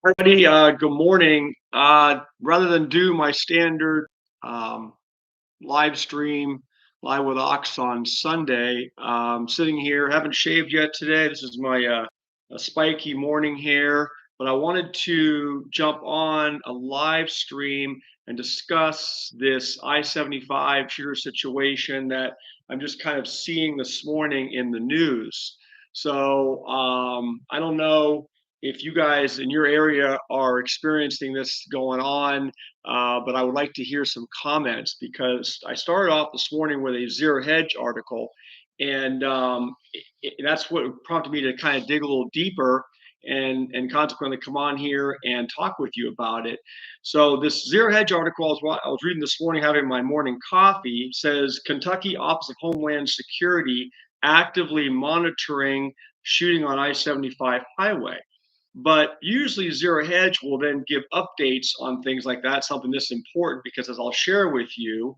Everybody, good morning. Rather than do my standard um, live stream live with Ox on Sunday, sitting here, haven't shaved yet today. This is my spiky morning hair, but I wanted to jump on a live stream and discuss this I-75 shooter situation that I'm just kind of seeing this morning in the news. So I don't know if you guys in your area are experiencing this going on, but I would like to hear some comments because I started off this morning with a Zero Hedge article, and that's what prompted me to kind of dig a little deeper and consequently come on here and talk with you about it. So this Zero Hedge article I was reading this morning, having my morning coffee, says Kentucky Office of Homeland Security actively monitoring shooting on I-75 highway. But usually Zero Hedge will then give updates on things like that, something this important, because as I'll share with you,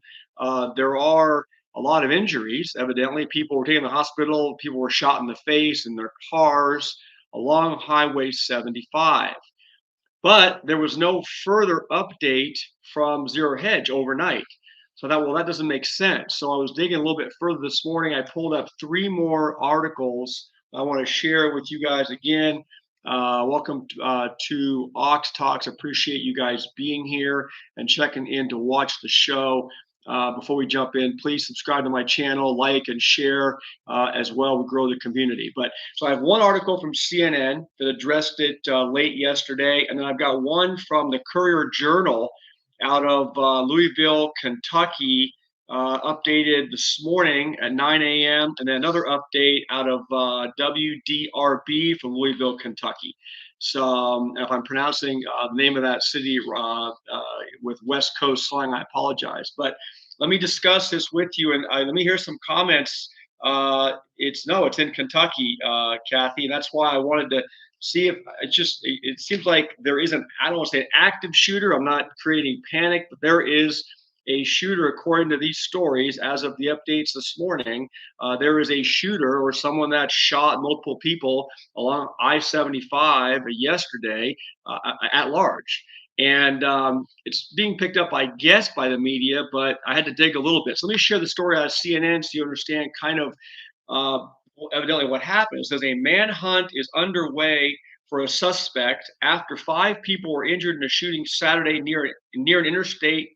there are a lot of injuries. Evidently, people were taken to the hospital, people were shot in the face in their cars along Highway 75. But there was no further update from Zero Hedge overnight. So I thought, well, that doesn't make sense. So I was digging a little bit further this morning. I pulled up three more articles I want to share with you guys again. Welcome to Ox Talks. Appreciate you guys being here and checking in to watch the show. Before we jump in, please subscribe to my channel, like and share as well. We grow the community. But so I have one article from CNN that addressed it late yesterday, and then I've got one from the Courier Journal out of Louisville, Kentucky, updated this morning at 9 a.m., and then another update out of WDRB from Louisville, Kentucky. So if I'm pronouncing the name of that city with West Coast slang, I apologize. But let me discuss this with you, and let me hear some comments. It's in Kentucky, Kathy. That's why I wanted to see if it seems like there isn't, I don't want to say an active shooter. I'm not creating panic, but there is a shooter, according to these stories, as of the updates this morning. There is a shooter or someone that shot multiple people along I-75 yesterday at large. And it's being picked up, I guess, by the media, but I had to dig a little bit. So let me share the story out of CNN so you understand kind of evidently what happened. It says a manhunt is underway for a suspect after 5 people were injured in a shooting Saturday near an interstate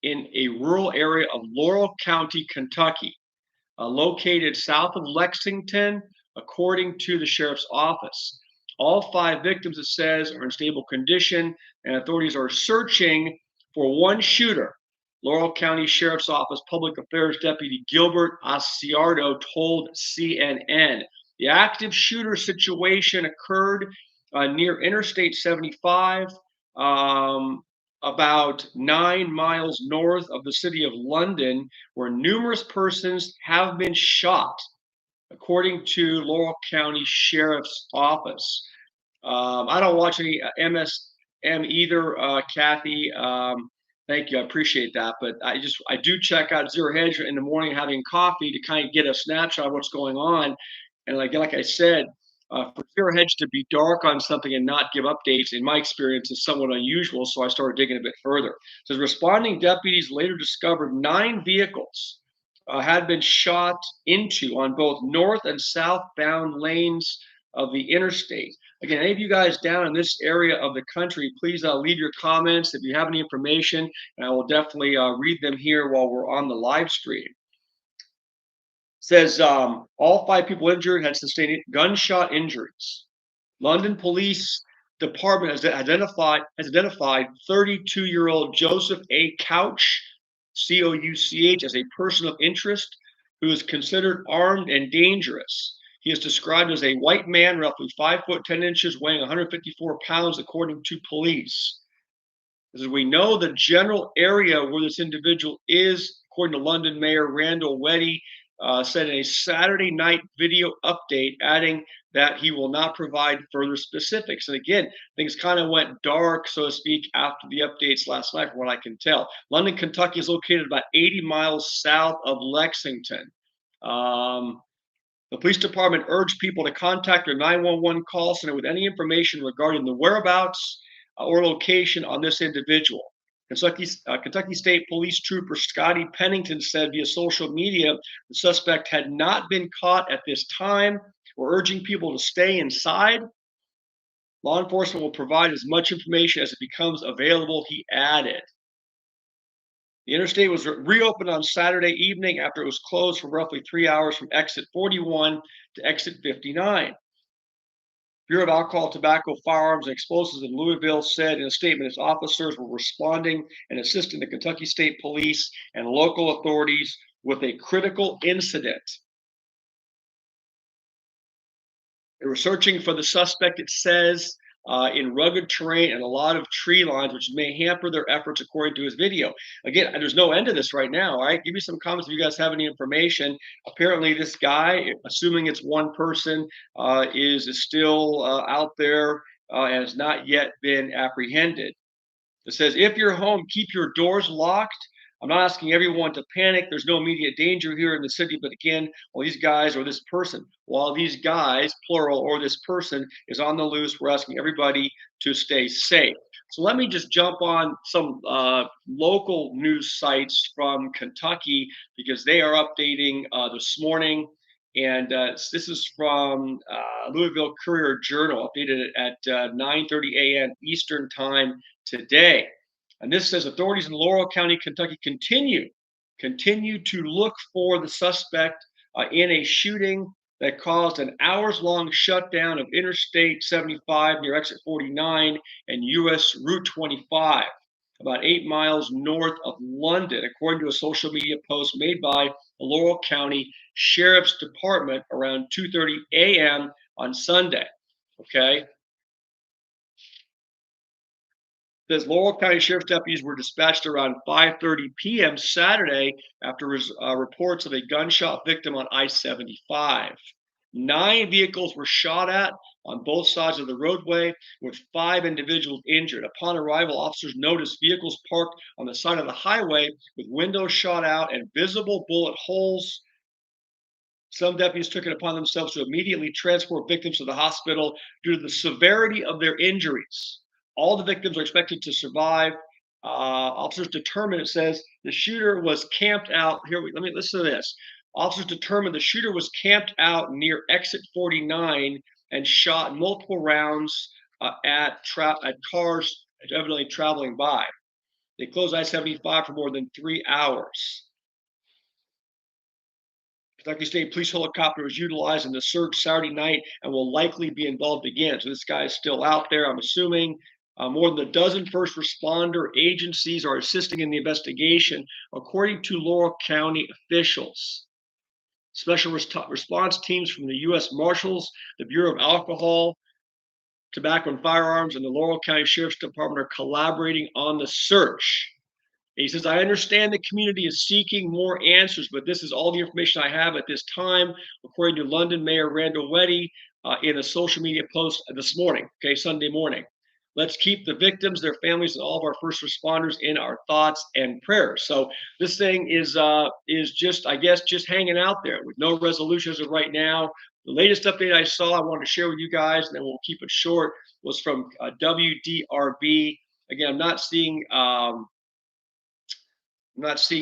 in a rural area of Laurel County, Kentucky, located south of Lexington, according to the sheriff's office. All 5 victims, it says, are in stable condition, and authorities are searching for one shooter. Laurel County Sheriff's Office Public Affairs Deputy Gilbert Asiardo told CNN. The active shooter situation occurred near Interstate 75, about 9 miles north of the city of London, where numerous persons have been shot, according to Laurel County Sheriff's Office. I don't watch any MSM either, Kathy. Thank you, I appreciate that. But I do check out Zero Hedge in the morning, having coffee to kind of get a snapshot of what's going on. And like I said, for Zero Hedge to be dark on something and not give updates, in my experience, is somewhat unusual. So I started digging a bit further. It says responding deputies later discovered 9 vehicles had been shot into on both north and southbound lanes of the interstate. Again, any of you guys down in this area of the country, please leave your comments if you have any information, and I will definitely read them here while we're on the live stream. Says all 5 people injured had sustained gunshot injuries. London Police Department has identified 32-year-old Joseph A. Couch, Couch, as a person of interest who is considered armed and dangerous. He is described as a white man, roughly 5 foot 10 inches, weighing 154 pounds, according to police. As we know, the general area where this individual is, according to London Mayor Randall Weddy, said in a Saturday night video update, adding that he will not provide further specifics. And again, things kind of went dark, so to speak, after the updates last night, from what I can tell. London, Kentucky is located about 80 miles south of Lexington. The police department urged people to contact their 911 call center with any information regarding the whereabouts or location on this individual. Kentucky State Police Trooper Scotty Pennington said via social media the suspect had not been caught at this time. We're urging people to stay inside. Law enforcement will provide as much information as it becomes available, he added. The interstate was reopened on Saturday evening after it was closed for roughly 3 hours from exit 41 to exit 59. Bureau of Alcohol, Tobacco, Firearms, and Explosives in Louisville said in a statement its officers were responding and assisting the Kentucky State Police and local authorities with a critical incident. They were searching for the suspect, it says, in rugged terrain and a lot of tree lines, which may hamper their efforts, according to his video. Again, there's no end to this right now. All right, give me some comments if you guys have any information. Apparently, this guy, assuming it's one person, is still out there and has not yet been apprehended. It says, if you're home, keep your doors locked. I'm not asking everyone to panic. There's no immediate danger here in the city. But again, while these guys or this person, while these guys, plural, or this person is on the loose, we're asking everybody to stay safe. So let me just jump on some local news sites from Kentucky because they are updating this morning. And this is from Louisville Courier Journal, updated at 9:30 a.m. Eastern Time today. And this says authorities in Laurel County, Kentucky continue to look for the suspect in a shooting that caused an hours-long shutdown of Interstate 75 near exit 49 and US Route 25, about 8 miles north of London, according to a social media post made by the Laurel County Sheriff's Department around 2:30 a.m. on Sunday. Okay. Says Laurel County Sheriff's deputies were dispatched around 5:30 p.m. Saturday after reports of a gunshot victim on I-75. 9 vehicles were shot at on both sides of the roadway, with 5 individuals injured. Upon arrival, officers noticed vehicles parked on the side of the highway with windows shot out and visible bullet holes. Some deputies took it upon themselves to immediately transport victims to the hospital due to the severity of their injuries. All the victims are expected to survive. Officers determined, it says, the shooter was camped out. Let me listen to this. Officers determined the shooter was camped out near exit 49 and shot multiple rounds at cars evidently traveling by. They closed I-75 for more than 3 hours. Kentucky State Police helicopter was utilized in the search Saturday night and will likely be involved again. So this guy is still out there, I'm assuming. More than a dozen first responder agencies are assisting in the investigation, according to Laurel County officials. Special response teams from the U.S. Marshals, the Bureau of Alcohol, Tobacco and Firearms, and the Laurel County Sheriff's Department are collaborating on the search. He says, I understand the community is seeking more answers, but this is all the information I have at this time, according to London Mayor Randall Weddy in a social media post this morning, okay, Sunday morning. Let's keep the victims, their families, and all of our first responders in our thoughts and prayers. So this thing is just, I guess, just hanging out there with no resolution as of right now. The latest update I saw, I wanted to share with you guys, and then we'll keep it short, was from WDRB. Again, I'm not seeing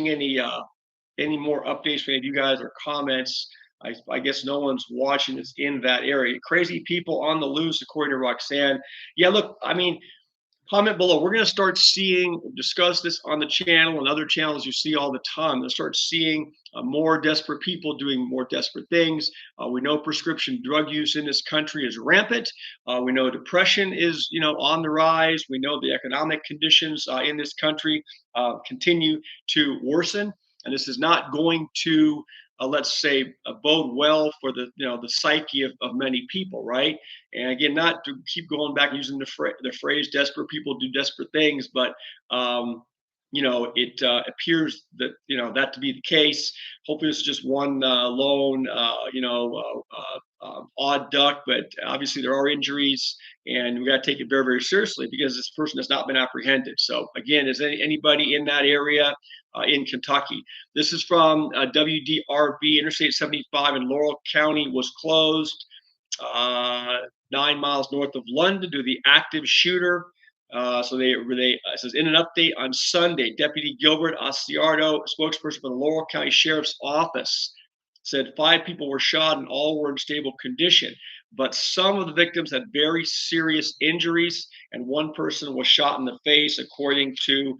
any more updates from any of you guys or comments. I guess no one's watching that's in that area. Crazy people on the loose, according to Roxanne. Yeah, look, I mean, comment below. We're going to start discuss this on the channel and other channels you see all the time. We'll start seeing more desperate people doing more desperate things. We know prescription drug use in this country is rampant. We know depression is, on the rise. We know the economic conditions in this country continue to worsen, and this is not going to let's say bode well for the psyche of many people, right? And again, not to keep going back and using the phrase desperate people do desperate things, but it appears that that to be the case. Hopefully it's just one lone odd duck, but obviously there are injuries, and we got to take it very, very seriously because this person has not been apprehended. So again, is anybody in that area in Kentucky. This is from WDRB. Interstate 75 in Laurel County was closed uh, 9 miles north of London due to the active shooter. So they it says in an update on Sunday, Deputy Gilbert Osciardo, spokesperson for the Laurel County Sheriff's Office, said 5 people were shot and all were in stable condition. But some of the victims had very serious injuries, and one person was shot in the face, according to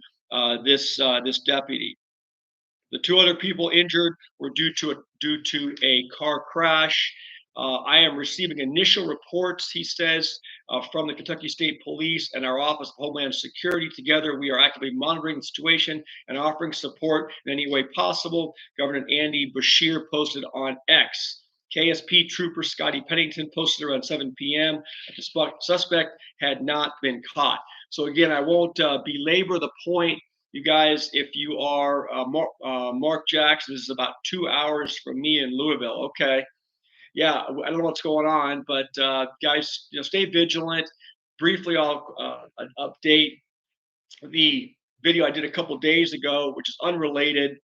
this deputy. The 2 other people injured were due to a car crash. I am receiving initial reports, he says, from the Kentucky State Police and our Office of Homeland Security. Together, we are actively monitoring the situation and offering support in any way possible. Governor Andy Beshear posted on X. KSP Trooper Scotty Pennington posted around 7 p.m. The suspect had not been caught. So again, I won't belabor the point. You guys, if you are Mark Jackson, this is about 2 hours from me in Louisville. Okay, yeah, I don't know what's going on, but guys, stay vigilant. Briefly, I'll update the video I did a couple days ago, which is unrelated,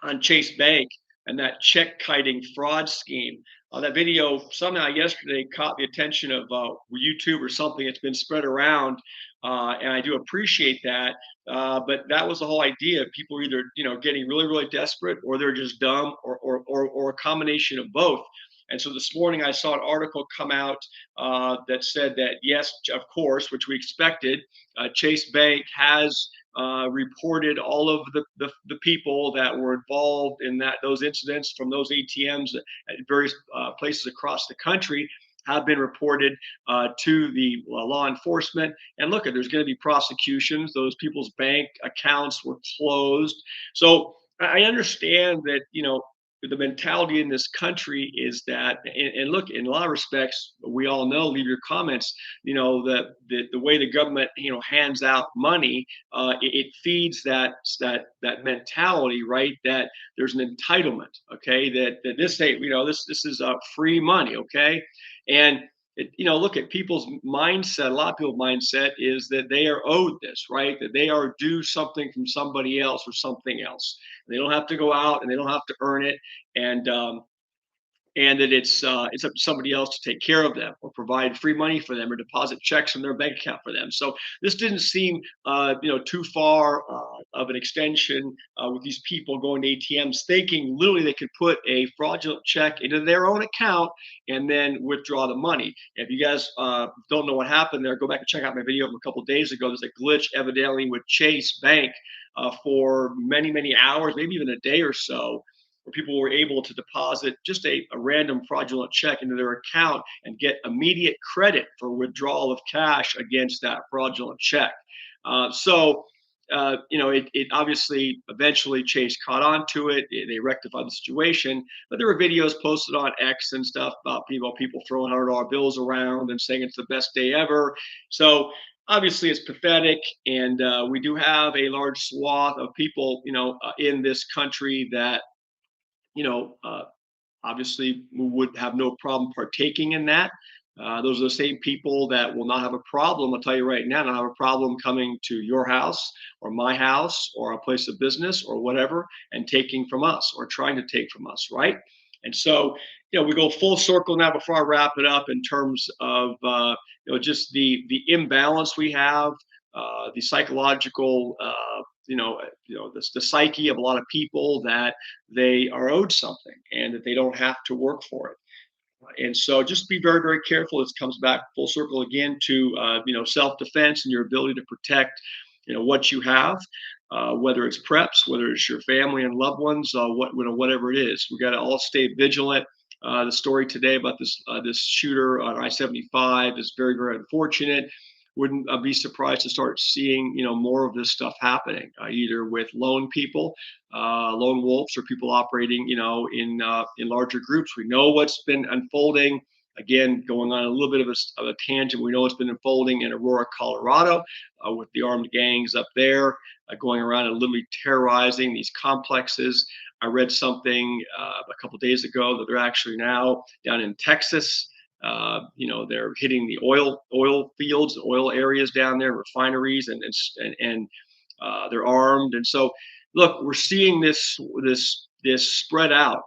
on Chase Bank and that check kiting fraud scheme. That video somehow yesterday caught the attention of YouTube or something. It's been spread around, and I do appreciate that. But that was the whole idea. People are either getting really really desperate, or they're just dumb, or a combination of both. And so this morning I saw an article come out that said that yes, of course, which we expected, Chase Bank has reported all of the people that were involved in those incidents from those ATMs at various places across the country have been reported to the law enforcement. And look, there's going to be prosecutions. Those people's bank accounts were closed. So I understand that the mentality in this country is that, and look, in a lot of respects, we all know, leave your comments, that the way the government, hands out money, it feeds that mentality, right? That there's an entitlement, okay? That this, hey, this is free money, okay? And look at people's mindset. A lot of people's mindset is that they are owed this, right? That they are due something from somebody else or something else. They don't have to go out and they don't have to earn it, and that it's up to somebody else to take care of them or provide free money for them or deposit checks from their bank account for them. So this didn't seem too far of an extension with these people going to ATMs thinking literally they could put a fraudulent check into their own account and then withdraw the money. If you guys don't know what happened there, go back and check out my video from a couple of days ago. There's a glitch evidently with Chase Bank for many hours, maybe even a day or so, where people were able to deposit just a random fraudulent check into their account and get immediate credit for withdrawal of cash against that fraudulent check. It obviously eventually Chase caught on to it. They rectified the situation, but there were videos posted on X and stuff about people throwing $100 bills around and saying it's the best day ever. So obviously it's pathetic, and we do have a large swath of people, in this country that, obviously would have no problem partaking in that. Those are the same people that will not have a problem, I'll tell you right now, not have a problem coming to your house or my house or a place of business or whatever and taking from us or trying to take from us, right? And so, we go full circle now before I wrap it up in terms of, just the imbalance we have, the psychological, the psyche of a lot of people that they are owed something and that they don't have to work for it. And so just be very, very careful. This comes back full circle again to, self-defense and your ability to protect, what you have, whether it's preps, whether it's your family and loved ones, whatever it is. We got to all stay vigilant. The story today about this shooter on I-75 is very, very unfortunate. Wouldn't be surprised to start seeing, more of this stuff happening, either with lone people, lone wolves, or people operating, in larger groups. We know what's been unfolding. Again, going on a little bit of a tangent, we know it's been unfolding in Aurora, Colorado, with the armed gangs up there going around and literally terrorizing these complexes. I read something a couple of days ago that they're actually now down in Texas. They're hitting the oil fields, oil areas down there, refineries, and they're armed. And so look, we're seeing this spread out,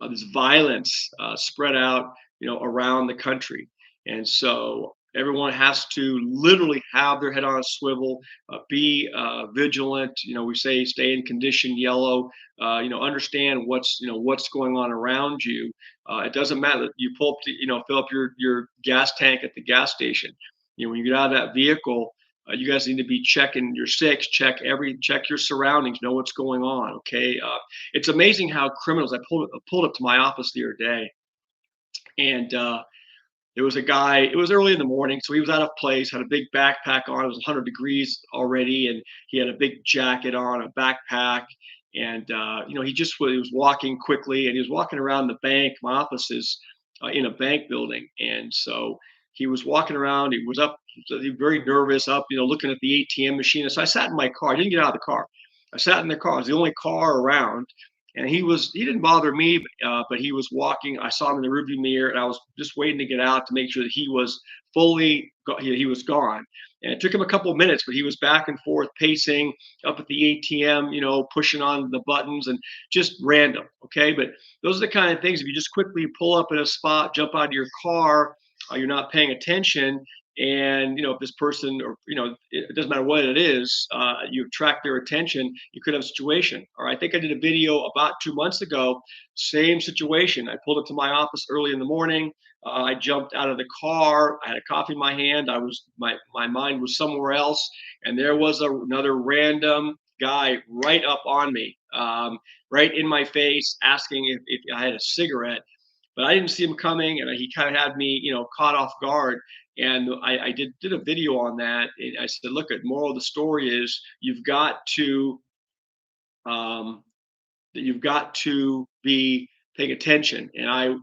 this violence spread out, around the country, and so everyone has to literally have their head on a swivel, be vigilant. We say stay in condition yellow. Understand what's going on around you. It doesn't matter that you pull up to, fill up your gas tank at the gas station. When you get out of that vehicle, you guys need to be checking your six, check your surroundings, know what's going on. Okay, it's amazing how criminals. I pulled up to my office the other day, and there was a guy. It was early in the morning, so he was out of place. Had a big backpack on. It was 100 degrees already, and he had a big jacket on, a backpack, and he was walking quickly, and he was walking around the bank. My office is in a bank building, and so he was walking around. He was up. He was very nervous, up, looking at the ATM machine. And so I sat in my car. I didn't get out of the car. I sat in the car. I was the only car around, and he didn't bother me, but he was walking. I saw him in the rearview mirror, and I was just waiting to get out to make sure that he was he was gone. And it took him a couple of minutes, but he was back and forth pacing up at the ATM, pushing on the buttons, and just random. Okay, but those are the kind of things. If you just quickly pull up in a spot, jump out of your car, you're not paying attention, and if this person, or it doesn't matter what it is, you attract their attention, you could have a situation. Or I think I did a video about 2 months ago, same situation. I pulled up to my office early in the morning. I jumped out of the car. I had a coffee in my hand. My mind was somewhere else, and there was another random guy right up on me, right in my face, asking if I had a cigarette. But I didn't see him coming, and he kind of had me, caught off guard. And I did a video on that. And I said, look, at moral of the story is um, you've got to be paying attention. And I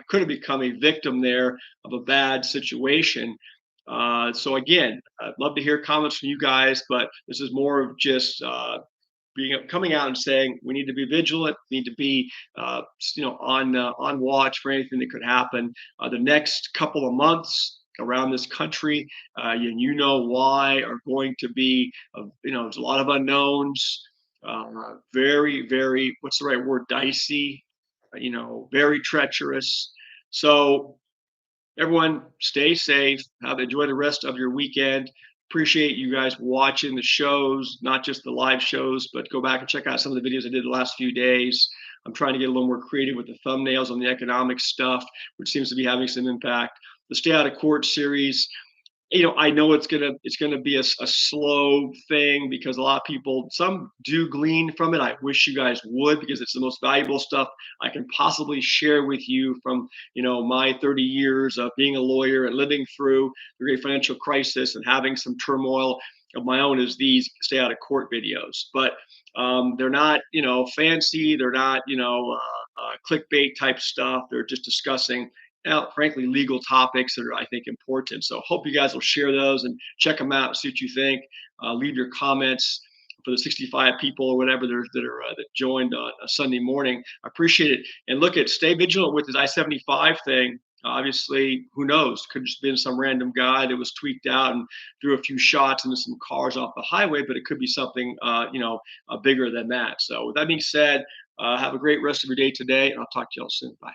could have become a victim there of a bad situation. So again, I'd love to hear comments from you guys, but this is more of just coming out and saying we need to be vigilant, need to be on watch for anything that could happen. The next couple of months around this country, and why, are going to be there's a lot of unknowns, very, very, what's the right word, dicey, very treacherous. So everyone, stay safe. Enjoy the rest of your weekend. Appreciate you guys watching the shows, not just the live shows, but go back and check out some of the videos I did the last few days. I'm trying to get a little more creative with the thumbnails on the economic stuff, which seems to be having some impact. The Stay Out of Court series, I know it's gonna be a slow thing, because a lot of people, some do glean from it. I wish you guys would, because it's the most valuable stuff I can possibly share with you from my 30 years of being a lawyer and living through the great financial crisis and having some turmoil of my own, is these Stay Out of Court videos. But they're not fancy. They're not clickbait type stuff. They're just discussing frankly, legal topics that are, I think, important. So hope you guys will share those and check them out, see what you think. Leave your comments for the 65 people or whatever that joined on a Sunday morning. I appreciate it. And stay vigilant with this I-75 thing. Obviously, who knows? Could have just been some random guy that was tweaked out and threw a few shots into some cars off the highway, but it could be something, bigger than that. So with that being said, have a great rest of your day today, and I'll talk to y'all soon. Bye.